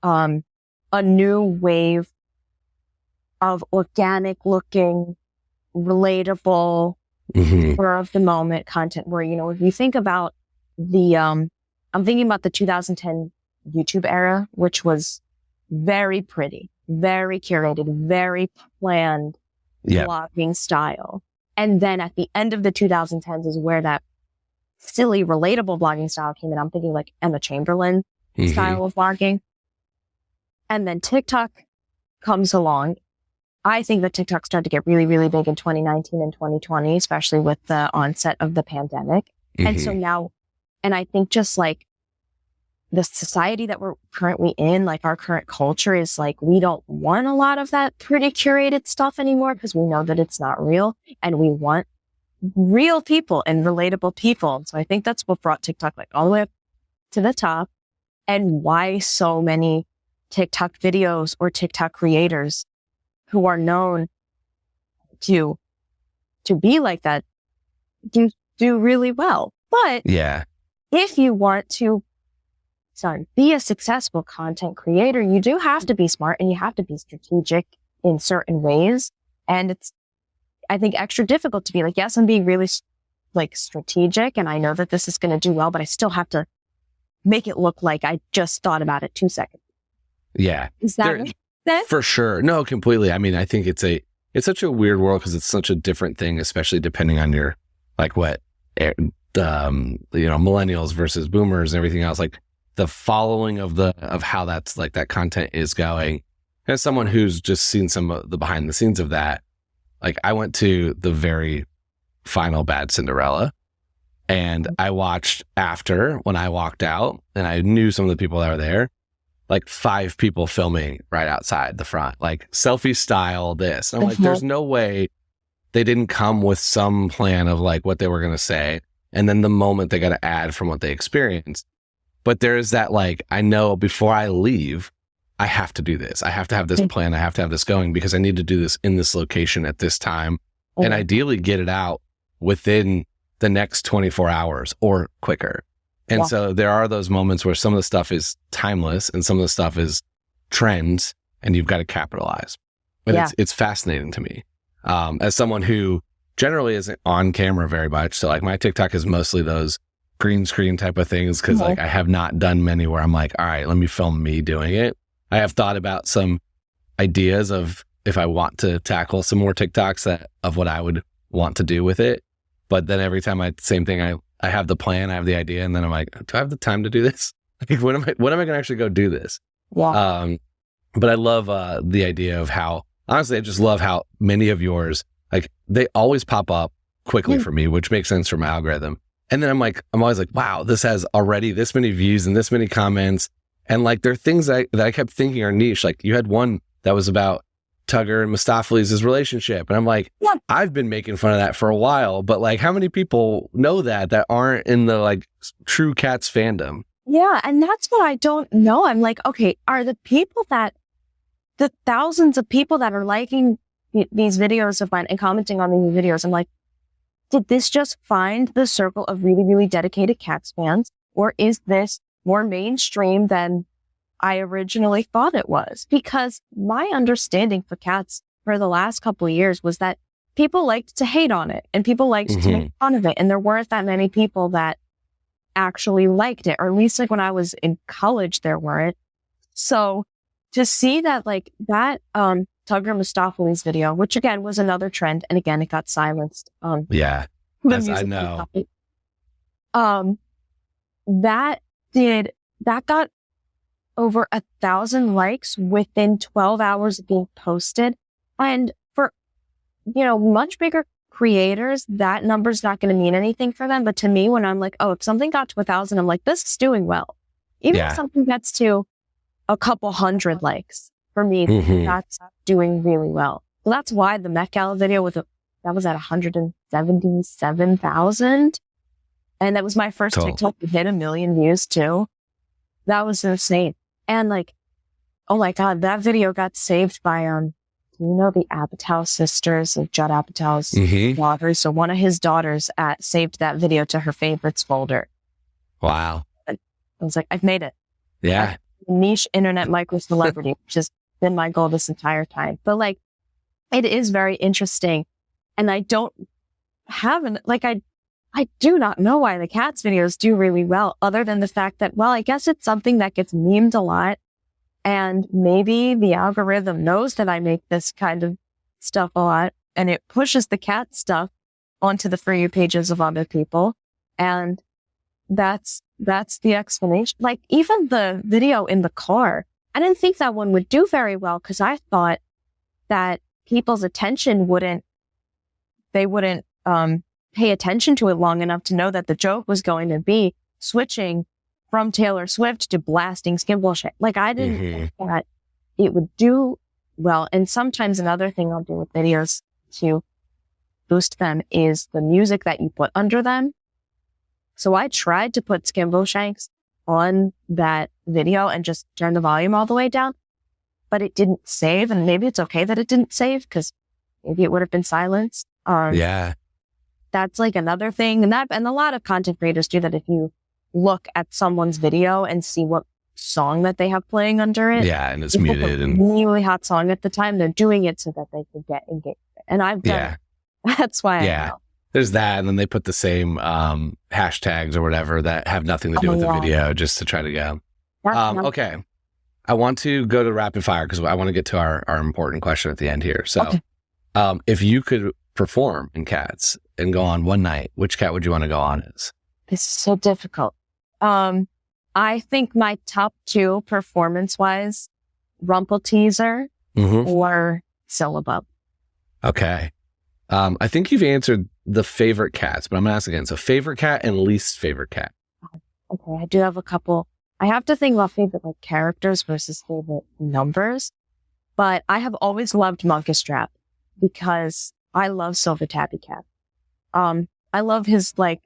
a new wave of organic looking, relatable, spur of the moment content where, you know, if you think about I'm thinking about the 2010 YouTube era, which was very pretty, very curated, very planned vlogging style. And then at the end of the 2010s is where that silly, relatable vlogging style came in. I'm thinking like Emma Chamberlain style of vlogging. And then TikTok comes along. I think that TikTok started to get really, really big in 2019 and 2020, especially with the onset of the pandemic. And so now, and I think just like the society that we're currently in, like our current culture is like, we don't want a lot of that pretty curated stuff anymore because we know that it's not real, and we want real people and relatable people. So I think that's what brought TikTok like all the way up to the top, and why so many TikTok videos or TikTok creators who are known to be like that do really well. But if you want to be a successful content creator, you do have to be smart and you have to be strategic in certain ways. And it's, I think, extra difficult to be like, yes, I'm being really like strategic and I know that this is going to do well, but I still have to make it look like I just thought about it 2 seconds. Yeah. Is that for sure? No, completely. I mean, I think it's such a weird world because it's such a different thing, especially depending on your, like what, millennials versus boomers and everything else. Like the following of how that's like that content is going. As someone who's just seen some of the behind the scenes of that, like I went to the very final Bad Cinderella and I watched after when I walked out, and I knew some of the people that were there, like 5 people filming right outside the front, like selfie style this. And I'm like, there's no way they didn't come with some plan of like what they were going to say. And then the moment they got to add from what they experienced. But there's that, like, I know before I leave, I have to do this. I have to have this plan. I have to have this going because I need to do this in this location at this time, and ideally get it out within the next 24 hours or quicker. And so there are those moments where some of the stuff is timeless and some of the stuff is trends, and you've got to capitalize. But it's fascinating to me as someone who generally isn't on camera very much. So like my TikTok is mostly those green screen type of things because like I have not done many where I'm like, all right, let me film me doing it. I have thought about some ideas of if I want to tackle some more TikToks of what I would want to do with it. But then every time same thing, I have the plan, I have the idea, and then I'm like, do I have the time to do this? Like, when am I going to actually go do this? But I love the idea of how honestly, I just love how many of yours, like they always pop up quickly for me, which makes sense for my algorithm. And then I'm always like, wow, this has already this many views and this many comments. And like, there are things that I kept thinking are niche. Like you had one that was about Tugger and Mistopheles' relationship. And I'm like, I've been making fun of that for a while, but like, how many people know that aren't in the like true Cats fandom? Yeah. And that's what I don't know. I'm like, okay, are the thousands of people that are liking these videos of mine and commenting on these videos, I'm like, did this just find the circle of really, really dedicated Cats fans? Or is this more mainstream than I originally thought it was? Because my understanding for Cats for the last couple of years was that people liked to hate on it and people liked to make fun of it. And there weren't that many people that actually liked it, or at least like when I was in college, there weren't. So to see that like that, Tugger Mistopheles video, which again was another trend, and again it got silenced. Yeah, I know. That got over 1,000 likes within 12 hours of being posted, and for much bigger creators, that number's not going to mean anything for them. But to me, when I'm like, oh, if something got to 1,000, I'm like, this is doing well. Even if something gets to a couple hundred likes. For me, that's doing really well. So that's why the Met Gala video that was at 177,000. And that was my first TikTok to hit 1 million views too. That was insane. And like, oh my God, that video got saved by, the Apatow sisters of Judd Apatow's daughters. So one of his daughters saved that video to her favorites folder. Wow. I was like, I've made it. Yeah. Niche internet micro celebrity, which has been my goal this entire time. But like, it is very interesting. And I don't have I do not know why the Cats videos do really well, other than the fact that, well, I guess it's something that gets memed a lot. And maybe the algorithm knows that I make this kind of stuff a lot, and it pushes the cat stuff onto the For You pages of other people. And that's the explanation. Like even the video in the car, I didn't think that one would do very well because I thought that people's attention wouldn't pay attention to it long enough to know that the joke was going to be switching from Taylor Swift to blasting Skimble shit. Like I didn't think that it would do well. And sometimes another thing I'll do with videos to boost them is the music that you put under them. So I tried to put Skimble Shanks on that video and just turn the volume all the way down, but it didn't save. And maybe it's okay that it didn't save because maybe it would have been silenced. That's like another thing. And a lot of content creators do that. If you look at someone's video and see what song that they have playing under it. Yeah, and it's muted. And really hot song at the time, they're doing it so that they can get engaged. And I've done it. That's why I know. There's that, and then they put the same hashtags or whatever that have nothing to do with the video just to try to go. Okay. I want to go to rapid fire because I want to get to our important question at the end here. So if you could perform in Cats and go on one night, which cat would you want to go on as? This is so difficult. I think my top two performance-wise, Rumpelteazer or Syllabub. Okay. I think you've answered the favorite cats, but I'm going to ask again. So favorite cat and least favorite cat. Okay, I do have a couple. I have to think about favorite like characters versus favorite numbers, but I have always loved Monkish Trap because I love Silver Tabby Cat. I love his like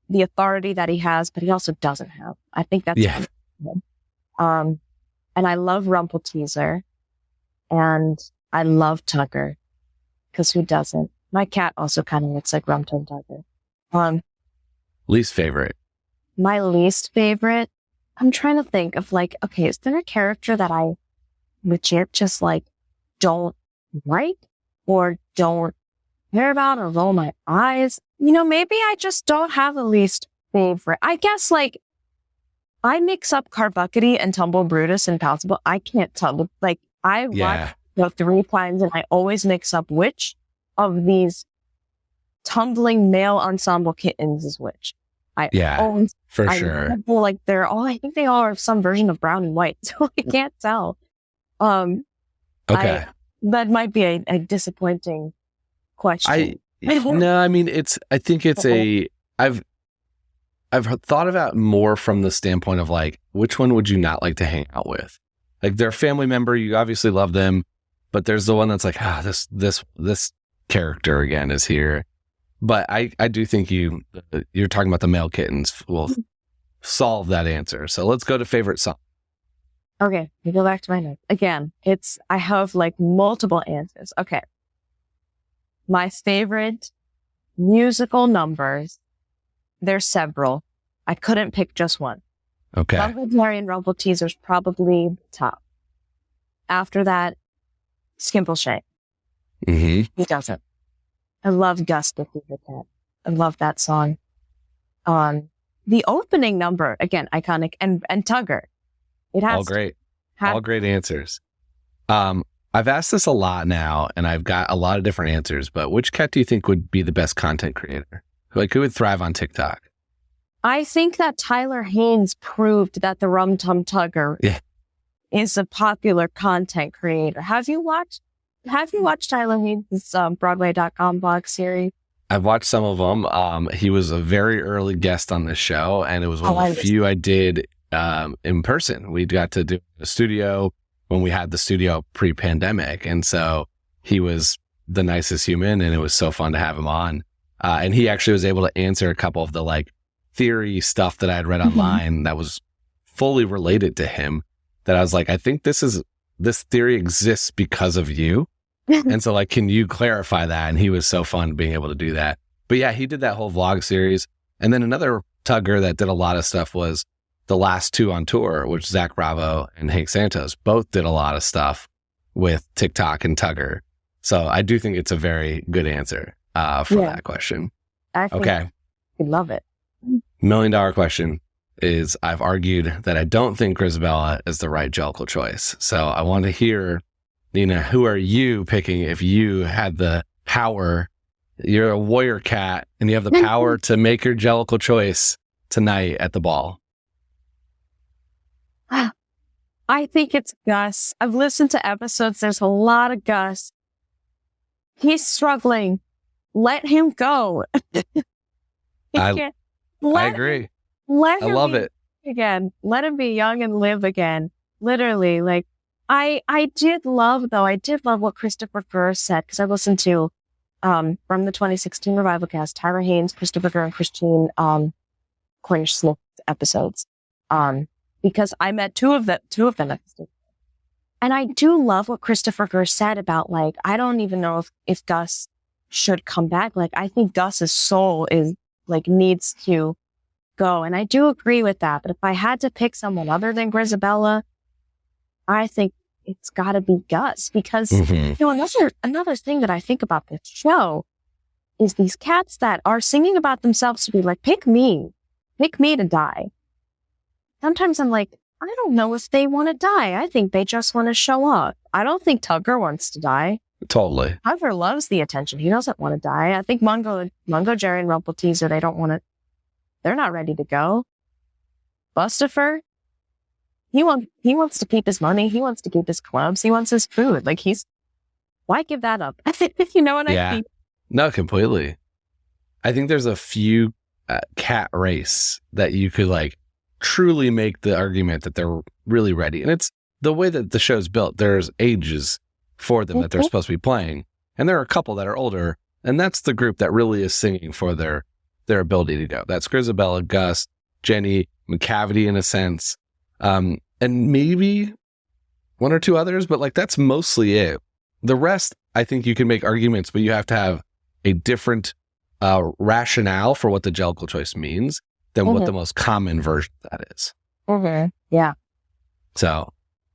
the authority that he has, but he also doesn't have. I think that's him. And I love Rumpelteazer, and I love Tugger because who doesn't? My cat also kind of looks like Rumtum Tugger. Least favorite. My least favorite. I'm trying to think of like, okay, is there a character that I legit just like don't like or don't care about or roll my eyes? You know, maybe I just don't have a least favorite. I guess like I mix up Carbuckety and Tumble Brutus and Pounceable. I can't tell. Like I watch the 3 times and I always mix up which of these tumbling male ensemble kittens is which. Sure. Like they're all, I think they all are some version of brown and white, so I can't tell. Okay. That might be a disappointing question. No, I mean, I think it's I've thought about more from the standpoint of like, which one would you not like to hang out with? Like, they're a family member, you obviously love them, but there's the one that's like, this character again is here. But I do think you're talking about the male kittens will solve that answer. So let's go to favorite song. Okay, we go back to my notes. Again, I have like multiple answers. Okay. My favorite musical numbers, there's several. I couldn't pick just one. Okay. Legendary and Rumble Teaser's probably top. After that, Skimble Shank. Mm-hmm. He doesn't. I love Gus the Fever Cat. I love that song. The opening number, again, iconic, and Tugger. It has all great. All great answers. I've asked this a lot now, and I've got a lot of different answers, but which cat do you think would be the best content creator? Like, who would thrive on TikTok? I think that Tyler Haynes proved that the Rum Tum Tugger is a popular content creator. Have you watched Tyler Haynes' Broadway.com blog series? I've watched some of them. He was a very early guest on this show, and it was one of the few I did in person. We got to do a studio when we had the studio pre-pandemic. And so he was the nicest human, and it was so fun to have him on. And he actually was able to answer a couple of the like theory stuff that I had read online that was fully related to him, that I was like, I think this theory exists because of you. And so like, can you clarify that? And he was so fun being able to do that. But yeah, he did that whole vlog series. And then another Tugger that did a lot of stuff was the last two on tour, which Zach Bravo and Hank Santos both did a lot of stuff with TikTok and Tugger. So I do think it's a very good answer for that question. Okay. I love it. $1 million question is, I've argued that I don't think Grisabella is the right Jellicle choice. So I want to hear, Nina, who are you picking if you had the power? You're a warrior cat and you have the power to make your Jellicle choice tonight at the ball. I think it's Gus. I've listened to episodes. There's a lot of Gus. He's struggling. Let him go. I agree. Let I him love be it. again. Let him be young and live again. Literally, like I did love what Christopher Gurr said, because I listened to from the 2016 revival cast, Tyler Haynes, Christopher Gurr, and Christine Cornish Smith episodes. Because I met two of them. And I do love what Christopher Gurr said about, like, I don't even know if Gus should come back. Like, I think Gus's soul is like needs to go. And I do agree with that. But if I had to pick someone other than Grisabella, I think it's gotta be Gus, because you know, another thing that I think about this show is these cats that are singing about themselves to be like, pick me to die. Sometimes I'm like, I don't know if they want to die. I think they just want to show up. I don't think Tugger wants to die. Totally. Tugger loves the attention. He doesn't want to die. I think Mungo, Jerry, and Rumple Teaser, they're not ready to go. Bustifer, he wants to keep his money. He wants to keep his clubs. He wants his food. Like, why give that up? You know what I mean? No, completely. I think there's a few cat race that you could like truly make the argument that they're really ready. And it's the way that the show's built. There's ages for them that they're supposed to be playing. And there are a couple that are older. And that's the group that really is singing for their ability to go. That's Grisabella, Gus, Jenny, McCavity in a sense. And maybe one or two others, but like that's mostly it. The rest, I think you can make arguments, but you have to have a different rationale for what the Jellicle choice means than what the most common version of that is. Yeah. So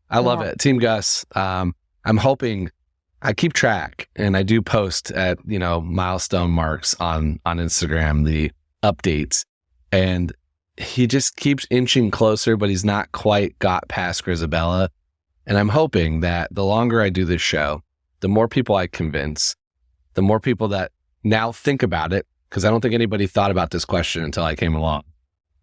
I love it. Team Gus. I'm hoping I keep track and I do post at, milestone marks on Instagram, the updates, and he just keeps inching closer, but he's not quite got past Grisabella. And I'm hoping that the longer I do this show, the more people I convince, the more people that now think about it, because I don't think anybody thought about this question until I came along,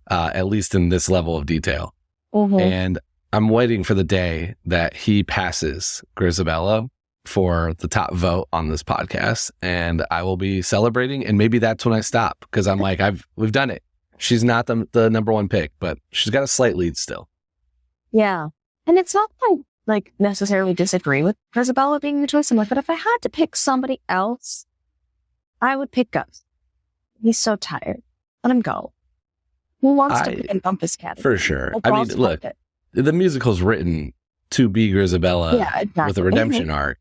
at least in this level of detail. And I'm waiting for the day that he passes Grisabella for the top vote on this podcast, and I will be celebrating. And maybe that's when I stop, because I'm like, we've done it. She's not the number one pick, but she's got a slight lead still. Yeah. And it's not that I like necessarily disagree with Isabella being the choice. I'm like, but if I had to pick somebody else, I would pick Gus. He's so tired. Let him go. Who wants to pick a Bumpus category? For sure. I mean, look, the musical's written to be Grisabella with a redemption arc.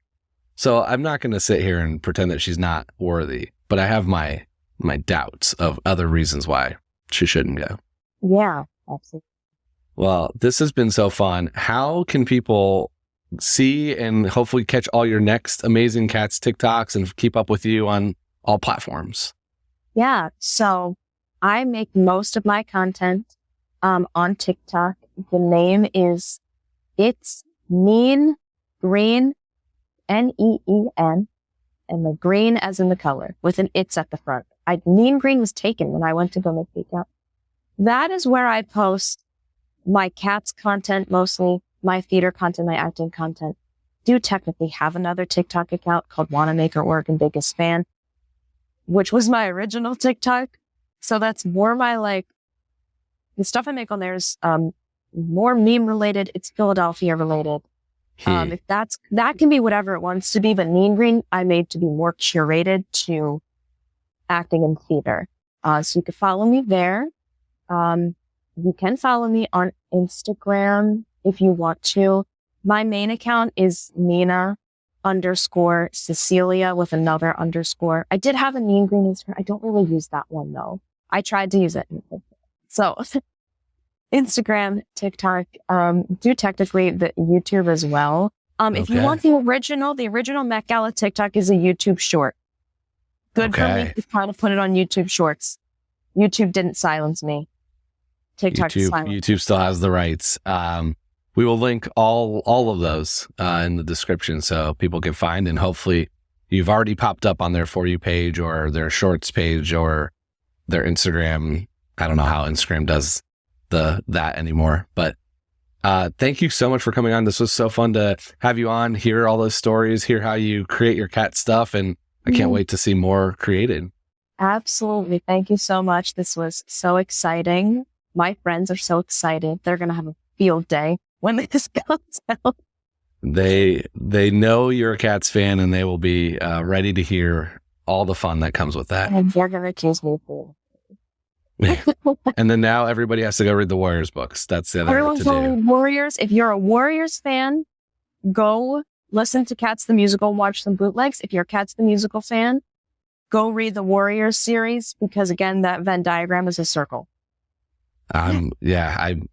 So I'm not going to sit here and pretend that she's not worthy, but I have my doubts of other reasons why she shouldn't go. Yeah, absolutely. Well, this has been so fun. How can people see and hopefully catch all your next amazing CATS TikToks and keep up with you on all platforms? Yeah, so I make most of my content on TikTok. The name is It's Neen Green, Neen, and the green as in the color with an it's at the front. Neen Green was taken when I went to go make the account. That is where I post my CATS content, mostly my theater content, my acting content. Do technically have another TikTok account called Wanna Make Her Oregon Biggest Fan, which was my original TikTok. So that's more my the stuff I make on there is more meme related. It's Philadelphia related. If that can be whatever it wants to be, but Neen Green I made to be more curated to acting and theater. So you can follow me there. You can follow me on Instagram if you want to. My main account is Nina_Cecilia with another underscore. I did have a Neen Green Instagram. I don't really use that one though. I tried to use it. So Instagram, TikTok, do technically the YouTube as well. If you want the original Met Gala TikTok is a YouTube short. Good for me to kind of put it on YouTube Shorts. YouTube didn't silence me. TikTok YouTube still has the rights. We will link all of those in the description so people can find, and hopefully you've already popped up on their For You page or their Shorts page or their Instagram. I don't know how Instagram does that anymore, but thank you so much for coming on. This was so fun to have you on, hear all those stories, hear how you create your cat stuff, and I can't wait to see more created. Absolutely. Thank you so much. This was so exciting. My friends are so excited. They're going to have a field day when this comes out. They know you're a CATS fan, and they will be ready to hear all the fun that comes with that. And they're going to accuse me of And then now everybody has to go read the Warriors books. That's the other Everyone's going Warriors. If you're a Warriors fan, go listen to CATS the Musical, watch some bootlegs. If you're a CATS the Musical fan, go read the Warriors series, because again, that Venn diagram is a circle. I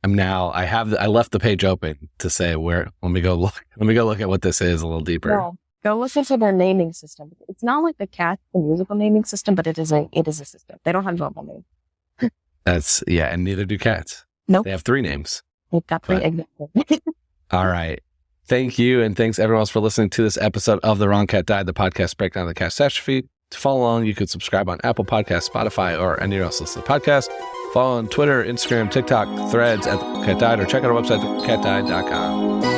left the page open to say let me go look at what this is a little deeper. No, go listen to their naming system. It's not like the CATS the Musical naming system, but it is a system. They don't have normal names. And neither do CATS. Nope. They have 3 names. They've got 3 exactly. All right. Thank you, and thanks everyone else for listening to this episode of The Wrong Cat Died, the podcast breakdown of the catastrophe. To follow along, you could subscribe on Apple Podcasts, Spotify, or anywhere else listen to the podcast. Follow on Twitter, Instagram, TikTok, Threads at The Cat Died, or check out our website, thecatdied.com.